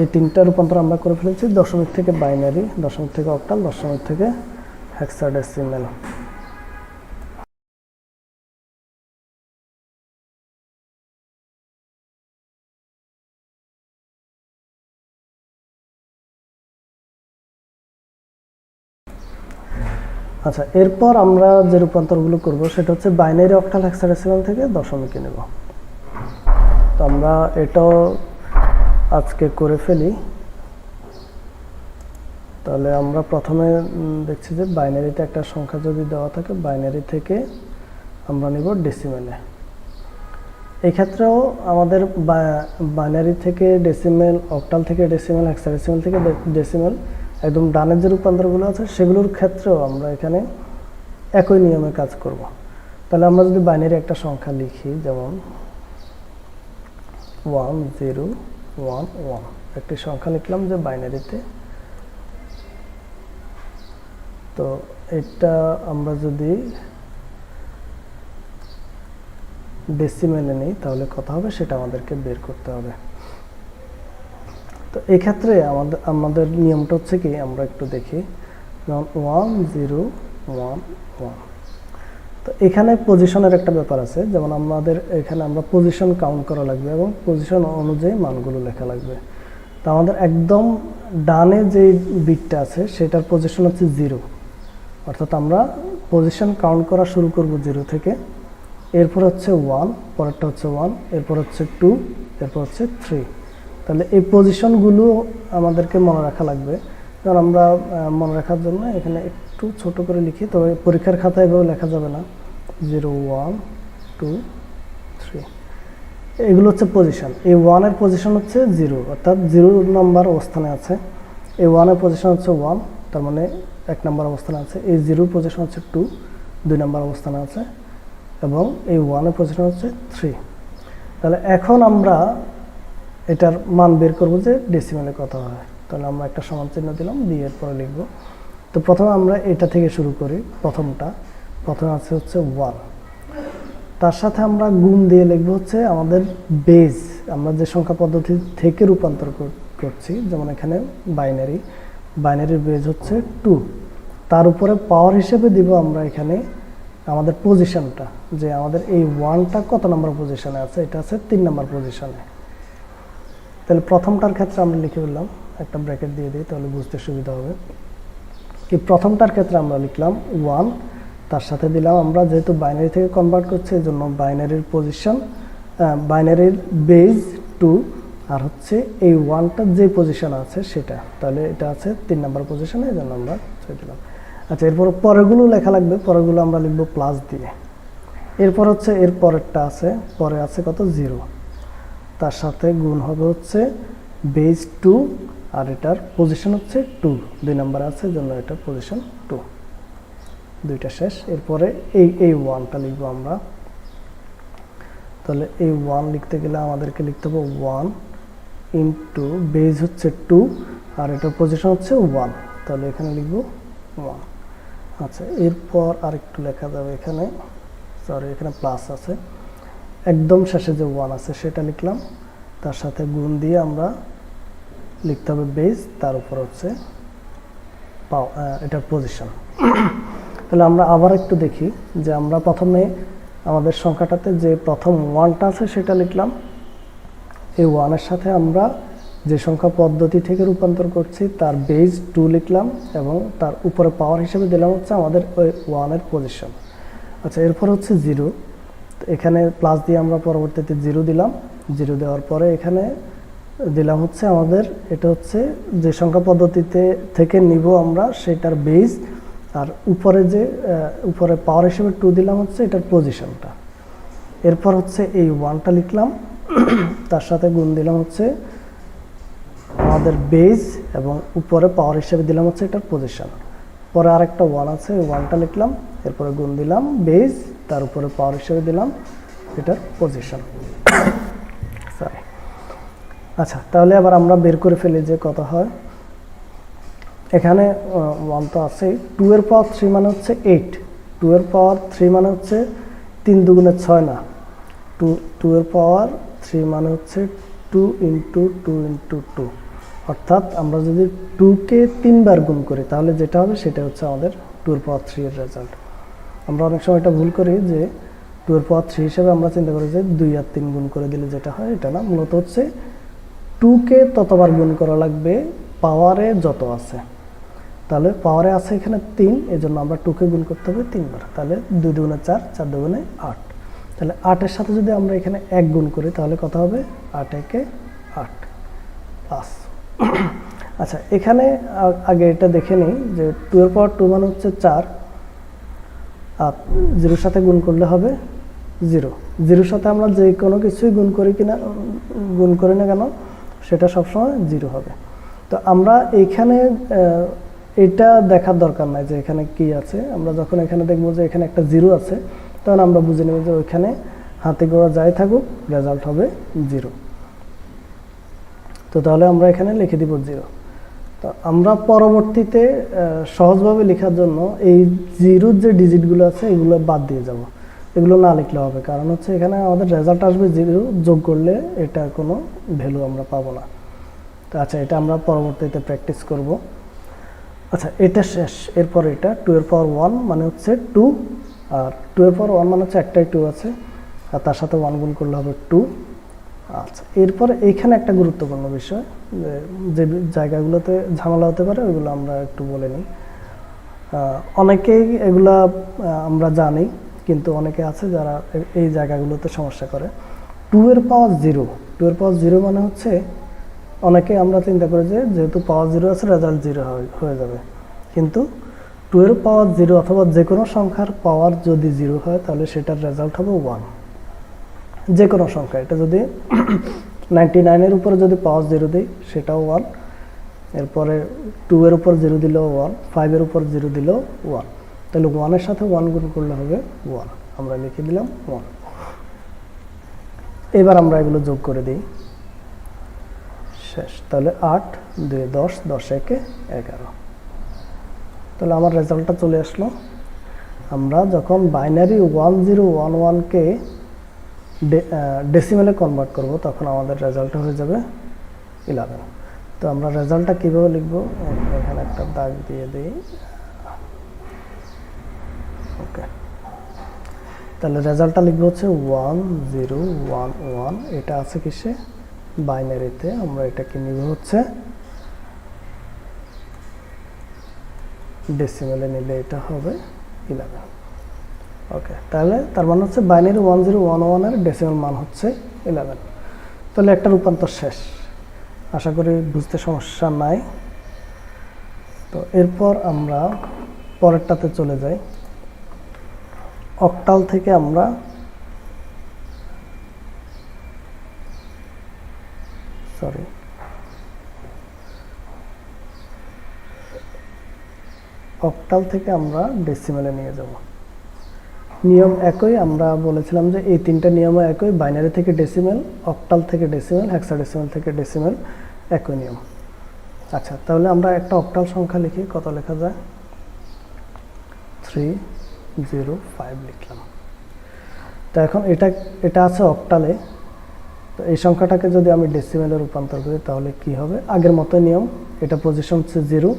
এই 3টা রূপান্তর আমরা করে ফেলেছি দশমিক থেকে বাইনারি, দশমিক থেকে অক্টাল, দশমিক থেকে হেক্সাডেসিমেল। আচ্ছা, এরপর আমরা যে রূপান্তরগুলো করব সেটা হচ্ছে বাইনারি, অক্টাল, হেক্সাডেসিমেল থেকে দশমিকে নেব। তো আমরা এটাও আজকে করে ফেলি। তাহলে আমরা প্রথমে দেখছি যে বাইনারিতে একটা সংখ্যা যদি দেওয়া থাকে, বাইনারি থেকে আমরা নেব ডেসিমেলে। এই ক্ষেত্রেও আমাদের বাইনারি থেকে ডেসিমেল, অক্টাল থেকে ডেসিমেল, হেক্সাডেসিমেল থেকে ডেসিমেল, একদম ডানের যে রূপান্তরগুলো আছে সেগুলোর ক্ষেত্রেও আমরা এখানে একই নিয়মে কাজ করব। তাহলে আমরা যদি বাইনারি একটা সংখ্যা লিখি, যেমন 1011, একটি সংখ্যা লিখলাম যে বাইনারিতে। তো এটা আমরা যদি ডেসিমেলে নেই তাহলে কত হবে সেটা আমাদেরকে বের করতে হবে। তো এই ক্ষেত্রে আমাদের নিয়মটা হচ্ছে কি, আমরা একটু দেখি, যেমন 1 0 1 1। তো এখানে পজিশনের একটা ব্যাপার আছে, যেমন আমাদের এখানে আমরা পজিশন কাউন্ট করা লাগবে এবং পজিশন অনুযায়ী মানগুলো লেখা লাগবে। তো আমাদের একদম ডানে যে বিটটা আছে সেটার পজিশন হচ্ছে 0, অর্থাৎ আমরা পজিশন কাউন্ট করা শুরু করব 0 থেকে, এরপর হচ্ছে 1, পরেরটা হচ্ছে 1, এরপর হচ্ছে 2, এরপর হচ্ছে 3। তাহলে এই পজিশনগুলো আমাদেরকে মনে রাখা লাগবে। কারণ আমরা মনে রাখার জন্য এখানে একটু ছোট করে লিখি, তবে পরীক্ষার খাতায় এভাবে লেখা যাবে না। 0 1 2 3 এগুলো হচ্ছে পজিশন। এই 1 এর পজিশন হচ্ছে 0, অর্থাৎ 0 নম্বর অবস্থানে আছে। এই 1 এর পজিশন হচ্ছে 1, তার মানে 1 নম্বর অবস্থানে আছে। এই 0 পজিশন হচ্ছে 2, 2 নম্বর অবস্থানে আছে, এবং এই 1 এর পজিশন হচ্ছে 3। তাহলে এখন আমরা এটার মান বের করব যে ডেসিমেলে কত হয়। তাহলে আমরা একটা সমান চিহ্ন দিলাম, দিয়ে এরপরে লিখব। তো প্রথমে আমরা এটা থেকে শুরু করি। প্রথমে আছে হচ্ছে 1, তার সাথে আমরা গুণ দিয়ে লিখব হচ্ছে আমাদের বেজ, আমরা যে সংখ্যা পদ্ধতি থেকে রূপান্তর করছি, যেমন এখানে বাইনারির বেজ হচ্ছে 2, তার উপরে পাওয়ার হিসেবে দিব আমরা এখানে আমাদের পজিশনটা, যে আমাদের এই 1টা কত নম্বর পজিশনে আছে, এটা আছে 3 নম্বর পজিশনে। তাহলে প্রথমটার ক্ষেত্রে আমরা লিখে ফেললাম, একটা ব্র্যাকেট দিয়ে দিই তাহলে বুঝতে সুবিধা হবে। এই প্রথমটার ক্ষেত্রে আমরা লিখলাম 1, তার সাথে দিলাম আমরা, যেহেতু বাইনারি থেকে কনভার্ট করছে এই জন্য বাইনারির পজিশন, বাইনারির বেজ 2, আর হচ্ছে এই 1টার যে পজিশন আছে সেটা, তাহলে এটা আছে 3 নম্বর পজিশনে, এই জন্য আমরা দিলাম। আচ্ছা, এরপর পরেরগুলো লেখা লাগবে, পরেরগুলো আমরা লিখবো প্লাস দিয়ে। এরপর হচ্ছে এর পরেরটা আছে, পরে আছে কত 0, তার সাথে গুণ হবে হচ্ছে বেজ 2, আর এটার পজিশন হচ্ছে 2, 2 নম্বরে আছে, জন্য এটার পজিশন 2। দুইটা শেষ। এরপরে এই 1টা লিখবো আমরা। তাহলে এই 1 লিখতে গেলে আমাদেরকে লিখতে হবে 1 ইন্টু বেজ হচ্ছে 2, আর এটার পজিশন হচ্ছে 1, তাহলে এখানে লিখবো 1। আচ্ছা, এরপর আরেকটু লেখা যাবে এখানে, সরি এখানে প্লাস আছে, একদম শেষে যে 1 আছে সেটা লিখলাম, তার সাথে গুণ দিয়ে আমরা লিখতে হবে বেজ, তার উপর হচ্ছে এটার পজিশন। তাহলে আমরা আবার একটু দেখি যে আমরা প্রথমে আমাদের সংখ্যাটাতে যে প্রথম 1টা আছে সেটা লিখলাম, এই 1 এর সাথে আমরা যে সংখ্যা পদ্ধতি থেকে রূপান্তর করছি তার বেজ 2 লিখলাম, এবং তার উপরে পাওয়ার হিসেবে দিলাম হচ্ছে আমাদের ওই 1 এর পজিশন। আচ্ছা, এরপর হচ্ছে 0, এখানে প্লাস দিয়ে আমরা পরবর্তীতে 0 দিলাম। 0 দেওয়ার পরে এখানে দিলাম হচ্ছে আমাদের, এটা হচ্ছে যে সংখ্যা পদ্ধতিতে থেকে নিব আমরা সেটার বেজ, আর উপরে পাওয়ার হিসেবে 2 দিলাম হচ্ছে এটার পজিশনটা। এরপর হচ্ছে এই 1টা লিখলাম, তার সাথে গুণ দিলাম হচ্ছে আমাদের বেজ, এবং উপরে পাওয়ার হিসেবে দিলাম হচ্ছে এটার পজিশন। পরে আরেকটা 1 আছে, 1টা লিখলাম, এরপরে গুণ দিলাম বেজ, তার উপরে পাওয়ার হিসেবে দিলাম এটার পজিশন। সরি। আচ্ছা, তাহলে আবার আমরা বের করে ফেলি যে কত হয়। এখানে 1 তো আছে, 2 এর পাওয়ার 3 মানে হচ্ছে 8, 2 এর পাওয়ার 3 মানে হচ্ছে 3 দুগুণে 6 না, 2 এর পাওয়ার 3 মানে হচ্ছে 2 ইন্টু 2 ইন্টু 2, অর্থাৎ আমরা যদি 2কে 3 বার গুণ করি তাহলে যেটা হবে সেটা হচ্ছে আমাদের 2 এর পাওয়ার 3 এর রেজাল্ট। আমরা অনেক সময় এটা ভুল করি যে 2 এর পাওয়ার 3 হিসেবে আমরা চিন্তা করি যে 2 আর 3 গুণ করে দিলে যেটা হয়, এটা না, মূলত হচ্ছে 2কে ততবার গুণ করা লাগবে পাওয়ারে যত আছে। তাহলে পাওয়ারে আছে এখানে 3, এই জন্য আমরা 2কে গুণ করতে হবে 3 বার, তাহলে 2 দুগুণে 4, 4 দুগুণে 8। তাহলে 8-এর সাথে যদি আমরা এখানে 1 গুণ করি তাহলে কত হবে, 8 একে 8 প্লাস। আচ্ছা, এখানে আগে এটা দেখে নিই যে 2 এর পাওয়ার 2 মানে হচ্ছে 4, আর 0-র সাথে গুণ করলে হবে 0। 0-র সাথে আমরা যে কোনো কিছুই গুণ করি না কেন সেটা সবসময় 0 হবে। তো আমরা এইখানে এটা দেখার দরকার নাই যে এখানে কি আছে, আমরা যখন এখানে দেখবো যে এখানে একটা 0 আছে তখন আমরা বুঝে নেব যে ওইখানে হাতে গোড়া যাই থাকুক রেজাল্ট হবে 0। তো তাহলে আমরা এখানে লিখে দিব 0। তো আমরা পরবর্তীতে সহজভাবে লেখার জন্য এই 0-র যে ডিজিটগুলো আছে এগুলো বাদ দিয়ে যাব। এগুলো না লিখলে হবে, কারণ হচ্ছে এখানে আমাদের রেজাল্ট আসবে 0, যোগ করলে এটার কোনো ভ্যালু আমরা পাবো না। তো আচ্ছা, এটা আমরা পরবর্তীতে প্র্যাকটিস করব। আচ্ছা, এটা শেষ। এরপর এটা 2 এর পাওয়ার 1 মানে হচ্ছে 2, আর 2 এর পাওয়ার 1 মানে হচ্ছে একটাই 2 আছে, আর তার সাথে 1 গুণ করলে হবে 2। আচ্ছা, এরপরে এইখানে একটা গুরুত্বপূর্ণ বিষয়, যে জায়গাগুলোতে ঝামেলা হতে পারে ওইগুলো আমরা একটু বলে নিই। অনেকেই এগুলা আমরা জানি, কিন্তু অনেকে আছে যারা এই জায়গাগুলোতে সমস্যা করে। 2 এর পাওয়ার 0, 2 এর পাওয়ার 0 মানে হচ্ছে অনেকে আমরা চিন্তা করি যে যেহেতু পাওয়ার 0 আছে রেজাল্ট 0 হয়ে যাবে, কিন্তু 2 এর পাওয়ার 0 অথবা যে কোনো সংখ্যার পাওয়ার যদি 0 হয় তাহলে সেটার রেজাল্ট হবে 1। যে কোনো সংখ্যা, এটা যদি 99 এর উপরে যদি পাওয়ার 0 দিই সেটাও 1, এরপরে 2 এর উপর 0 দিলেও 1, 5 এর উপর 0 দিলেও 1, তাহলে 1 এর সাথে 1 গুণ করলে হবে 1। আমরা লিখে দিলাম 1। এবার আমরা এগুলো যোগ করে দিই, শেষ। তাহলে 8, 2, 10, 10, 1, 11। তাহলে আমার রেজাল্টটা চলে আসলো। আমরা যখন বাইনারি 1011কে ডেসিমেলে কনভার্ট করব তখন আমাদের রেজাল্টটা হয়ে যাবে 11। তো আমরা রেজাল্টটা কীভাবে লিখব, এখানে একটা দাগ দিয়ে দিই। ওকে, তাহলে রেজাল্টটা লিখবো হচ্ছে 1011, এটা আছে কিসে, বাইনারিতে। আমরা এটাকে নিব হচ্ছে ডেসিমেলে, নিলে এটা হবে 11। ওকে, তাহলে তার মানে হচ্ছে বাইনারি 1011 এর ডেসিমেল মান হচ্ছে 11। তাহলে একটা রূপান্তর শেষ, আশা করি বুঝতে সমস্যা নাই। তো এরপর আমরা পরেরটাতে চলে যাই। অক্টাল থেকে আমরা ডেসিমেলে নিয়ে যাব। নিয়ম একই, আমরা বলেছিলাম যে এই তিনটা নিয়ম একই, বাইনারি থেকে ডেসিমেল, অক্টাল থেকে ডেসিমেল, হেক্সাডেসিমেল থেকে ডেসিমেল, একই নিয়ম। আচ্ছা, তাহলে আমরা একটা অক্টাল সংখ্যা লিখি। কত লেখা যায়, 305 লিখলাম। তো এখন এটা আছে অক্টালে, তো এই সংখ্যাটাকে যদি আমি ডেসিমেলে রূপান্তর করি তাহলে কি হবে, আগের মতো নিয়ম। এটা পজিশন হচ্ছে 0,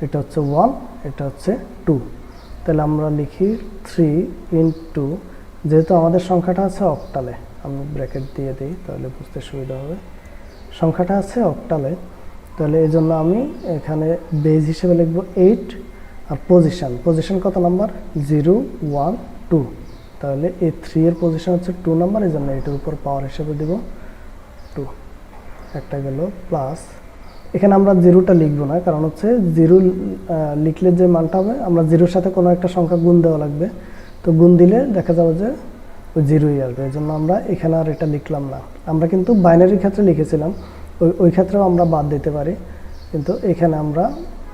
এটা হচ্ছে 1, এটা হচ্ছে 2। তাহলে আমরা লিখি 3 ইন্টু, যেহেতু আমাদের সংখ্যাটা আছে অক্টালে, আমি ব্র্যাকেট দিয়ে দিই তাহলে বুঝতে সুবিধা হবে। সংখ্যাটা আছে অক্টালে, তাহলে এই জন্য আমি এখানে বেজ হিসেবে লিখব 8, আর পজিশন কত নাম্বার, 0, 1, 2। তাহলে এই 3 এর পজিশন হচ্ছে 2 নাম্বার, এই জন্য এটার উপর পাওয়ার হিসেবে দিব 2। একটা গেল প্লাস, এখানে আমরা 0টা লিখবো না, কারণ হচ্ছে 0 লিখলে যে মানটা হবে, আমরা 0-র সাথে কোনো একটা সংখ্যা গুণ দেওয়া লাগবে, তো গুণ দিলে দেখা যাবে যে ওই 0ই আসবে, এই জন্য আমরা এখানে আর এটা লিখলাম না। আমরা কিন্তু বাইনারির ক্ষেত্রে লিখেছিলাম, ওই ক্ষেত্রেও আমরা বাদ দিতে পারি, কিন্তু এখানে আমরা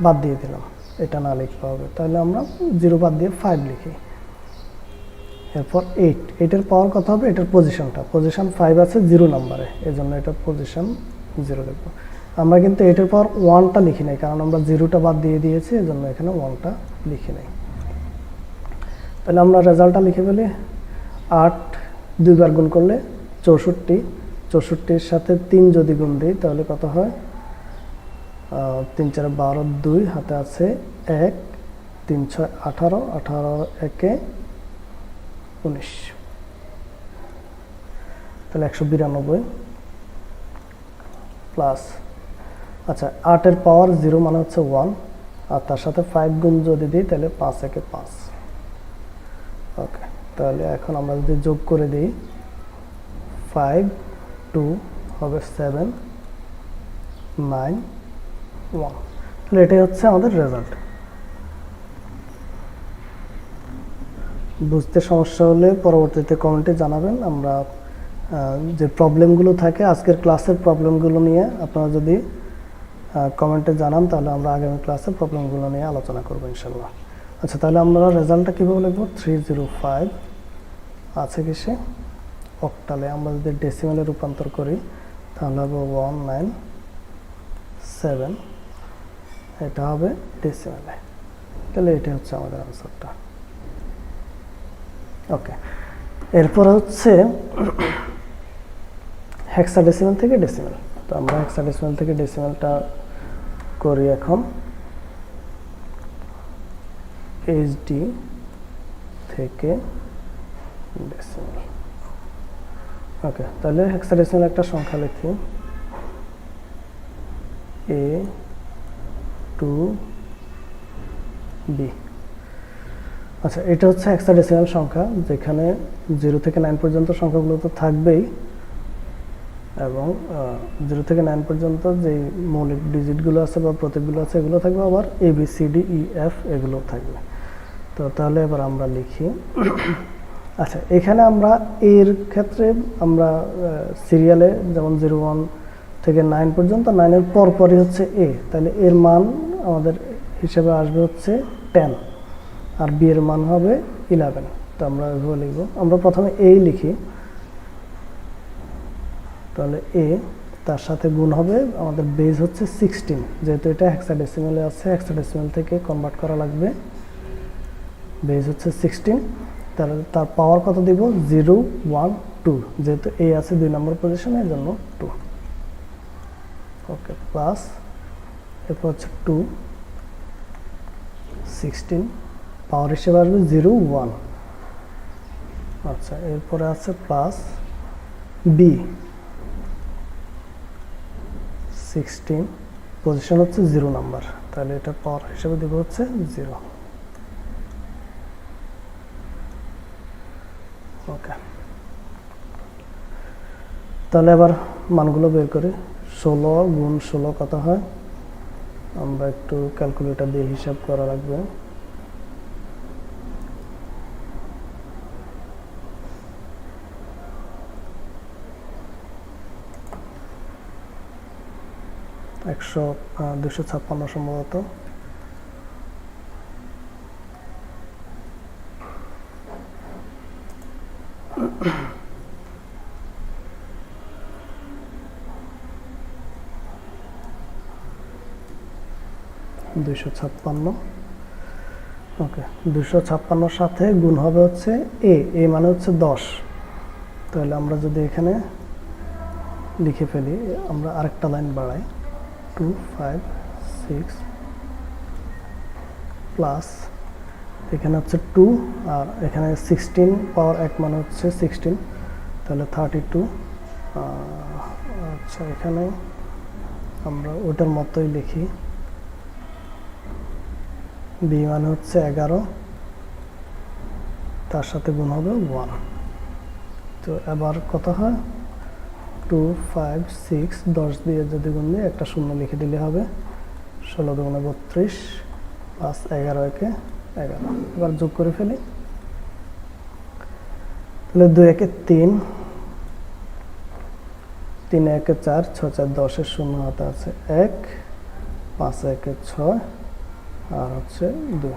বাদ দিয়ে দিলাম, এটা না লিখলে হবে। তাহলে আমরা 0 বাদ দিয়ে 5 লিখি। এরপর 8 পাওয়ার কত হবে, এটার পজিশন 5 আছে 0 নাম্বারে, এই জন্য এটার পজিশন 0 লিখবো। আমরা কিন্তু 8 এর পাওয়ার 1টা লিখি নাই, কারণ আমরা 0টা বাদ দিয়ে দিয়েছি, এই জন্য এখানে 1টা লিখি নাই। তাহলে আমরা রেজাল্টটা লিখে ফেলি। 8 2 বার গুণ করলে 64, 64-র সাথে 3 যদি গুণ দিই তাহলে কত হয়, 3 4 12, 2 হাতে আছে 1, 3 6 18, 18 1 19, তাহলে 192 প্লাস। আচ্ছা, 8 এর পাওয়ার 0 মানে হচ্ছে 1, আর তার সাথে 5 গুণ যদি দিই তাহলে 5 1 5। ওকে, তাহলে এখন আমরা যদি যোগ করে দিই 5 2 হবে 7 9 1, তাহলে এটাই হচ্ছে আমাদের রেজাল্ট। বুঝতে সমস্যা হলে পরবর্তীতে কমেন্টে জানাবেন। আমরা যে প্রবলেমগুলো থাকে আজকের ক্লাসের প্রবলেমগুলো নিয়ে আপনারা যদি কমেন্টে জানান তাহলে আমরা আগামী ক্লাসে প্রবলেমগুলো নিয়ে আলোচনা করব ইনশাল্লাহ। আচ্ছা, তাহলে আমরা রেজাল্টটা কীভাবে লিখব, 305 আছে কিসে, অক্টালে। আমরা যদি ডেসিমেলে রূপান্তর করি তাহলে হবে 197, এটা হবে ডেসিমেলে। তাহলে এটা হচ্ছে আমাদের আনসারটা। ওকে, এরপর হচ্ছে হেক্সাডেসিমাল থেকে ডেসিমাল। তো আমরা হেক্সাডেসিমাল থেকে ডেসিমালটা করি এখন। এইচডি থেকে ডেসিমাল। ওকে, তাহলে হেক্সাডেসিমাল একটা সংখ্যা লিখি, এ টু বি। আচ্ছা, এটা হচ্ছে হেক্সাডেসিমাল সংখ্যা, যেখানে 0 থেকে 9 পর্যন্ত সংখ্যাগুলো তো থাকবেই, এবং 0 থেকে 9 পর্যন্ত যে মৌলিক ডিজিটগুলো আছে বা প্রতীকগুলো আছে এগুলো থাকবে, আবার A B C D E F এগুলো থাকবে। তো তাহলে এবার আমরা লিখি। আচ্ছা, এখানে আমরা এর ক্ষেত্রে আমরা সিরিয়ালে যেমন 01 থেকে 9 পর্যন্ত, 9-এর পরপরই হচ্ছে এ, তাহলে এর মান আমাদের হিসেবে আসবে হচ্ছে 10, আর বি এর মান হবে 11। তো আমরা এভাবে লিখব। আমরা প্রথমে এ লিখি, তাহলে এ তার সাথে গুণ হবে আমাদের বেজ হচ্ছে 16, যেহেতু এটা হেক্সাডেসিমালে আছে, হেক্সাডেসিমাল থেকে কনভার্ট করা লাগবে। বেজ হচ্ছে 16, তার পাওয়ার কত দিব? 0 1 2, যেহেতু এ আছে 2 নম্বর পজিশনে, এর জন্য 2। ওকে, প্লাস এরপর হচ্ছে 2 16, পাওয়ার হিসেবে আসবে 0 1। আচ্ছা, এরপরে আছে প্লাস বি 16, পজিশন হচ্ছে 0 নাম্বার, তাহলে এটা পাওয়ার হিসেবে দেব হচ্ছে 0। ওকে, তাহলে এবার মানগুলো বের করি। 16 গুণ 16 কত হয়? আমরা একটু ক্যালকুলেটর দিয়ে হিসাব করা লাগবে। একশো 256 সম্ভবত। ওকে, 256 সাথে গুণ হবে হচ্ছে এ মানে হচ্ছে 10। তাহলে আমরা যদি এখানে লিখে ফেলি, আমরা আরেকটা লাইন বাড়াই, 2 5 6 প্লাস এখানে হচ্ছে 2, আর এখানে 16 পাওয়ার 1 মানে হচ্ছে 16, তাহলে 32। আচ্ছা, এখানে আমরা ওটার মতোই লিখি, বি মানে হচ্ছে 11, তার সাথে গুণ হবে 1। তো এবার কত হয়? 2 5 6 10 দিয়ে যদি গুণ দিয়ে একটা শূন্য লিখে দিলে হবে 16 দুগুণে 32 প্লাস 11 একে 11। এবার যোগ করে ফেলি, তাহলে 2 একে 3, 3 একে 4, 6 4 10 এর শূন্য হাতে আছে 1, 5 একে 6, আর হচ্ছে 2।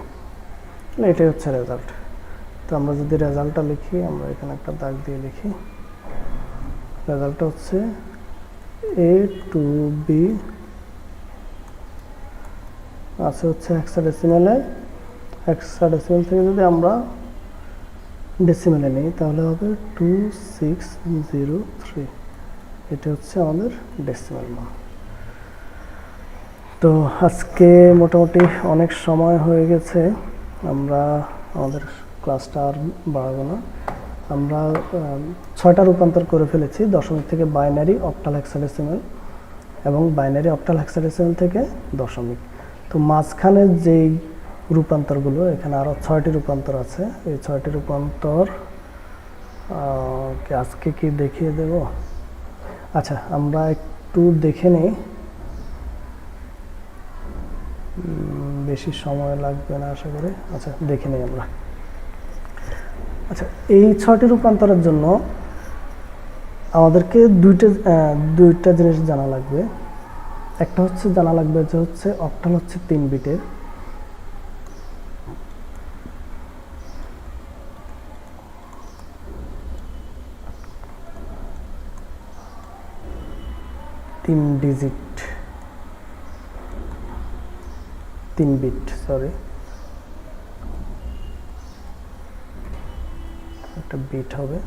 এটাই হচ্ছে রেজাল্ট। তো আমরা যদি রেজাল্টটা লিখি, আমরা এখানে একটা দাগ দিয়ে লিখি, রেজাল্টটা হচ্ছে এ টু বি আছে হচ্ছে হেক্সাডেসিমালে। হেক্সাডেসিমাল থেকে যদি আমরা ডেসিমালে নিই তাহলে হবে 2603। এটা হচ্ছে আমাদের ডেসিমাল মান। তো আজকে মোটামুটি অনেক সময় হয়ে গেছে, আমরা আমাদের ক্লাসটা আর বাড়াবো না। আমরা 6টা রূপান্তর করে ফেলেছি, দশমিক থেকে বাইনারি, অক্টাল হেক্সাডেসিমাল, এবং বাইনারি অক্টাল হেক্সাডেসিমাল থেকে দশমিক। তো মাঝখানের যেই রূপান্তরগুলো, এখানে আরও 6টি রূপান্তর আছে, এই 6টি রূপান্তর আজকে কি দেখিয়ে দেব? আচ্ছা, আমরা একটু দেখে নিই, বেশি সময় লাগবে না আশা করি। আচ্ছা, দেখে নিই আমরা। আচ্ছা, এই 6টি রূপান্তরের জন্য আমাদেরকে দুইটা জিনিস জানা লাগবে। একটা হচ্ছে জানা লাগবে যে হচ্ছে অক্টাল হচ্ছে 3 বিটের, ডিজিট 3 বিট, সরি, একটা বিট হবে,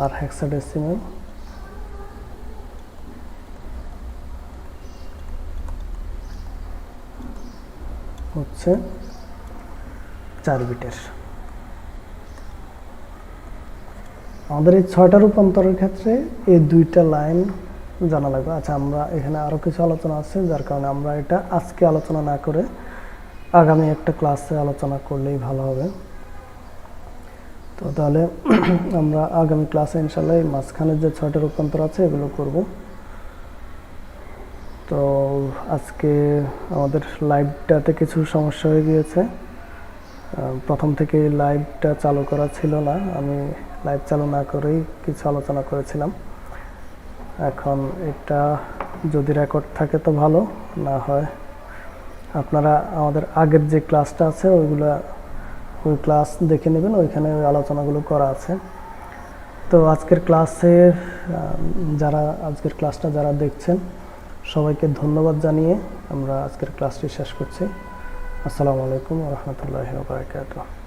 আর হেক্সাডেসিমাল হচ্ছে 4 বিটের। আমাদের এই 6টা রূপান্তরের ক্ষেত্রে এই 2টা লাইন জানা লাগবে। আচ্ছা, আমরা এখানে আরও কিছু আলোচনা আছে, যার কারণে আমরা এটা আজকে আলোচনা না করে আগামী একটা ক্লাসে আলোচনা করলেই ভালো হবে। তো তাহলে আমরা আগামী ক্লাসে ইনশাল্লাহ এই মাঝখানের যে 6টা রূপান্তর আছে এগুলো করব। তো আজকে আমাদের লাইভটাতে কিছু সমস্যা হয়ে গিয়েছে। প্রথম থেকে লাইভটা চালু করা ছিল না, আমি লাইভ চালু না করেই কিছু আলোচনা করেছিলাম। এখন এটা যদি রেকর্ড থাকে তো ভালো, না হয় আপনারা আমাদের আগের যে ক্লাসটা আছে ওই ক্লাস দেখে নেবেন, ওইখানে ওই আলোচনাগুলো করা আছে। তো আজকের ক্লাসটা যারা দেখছেন সবাইকে ধন্যবাদ জানিয়ে আমরা আজকের ক্লাসটি শেষ করছি। আসসালামু আলাইকুম ওয়া রাহমাতুল্লাহি ওয়া বারাকাতুহু।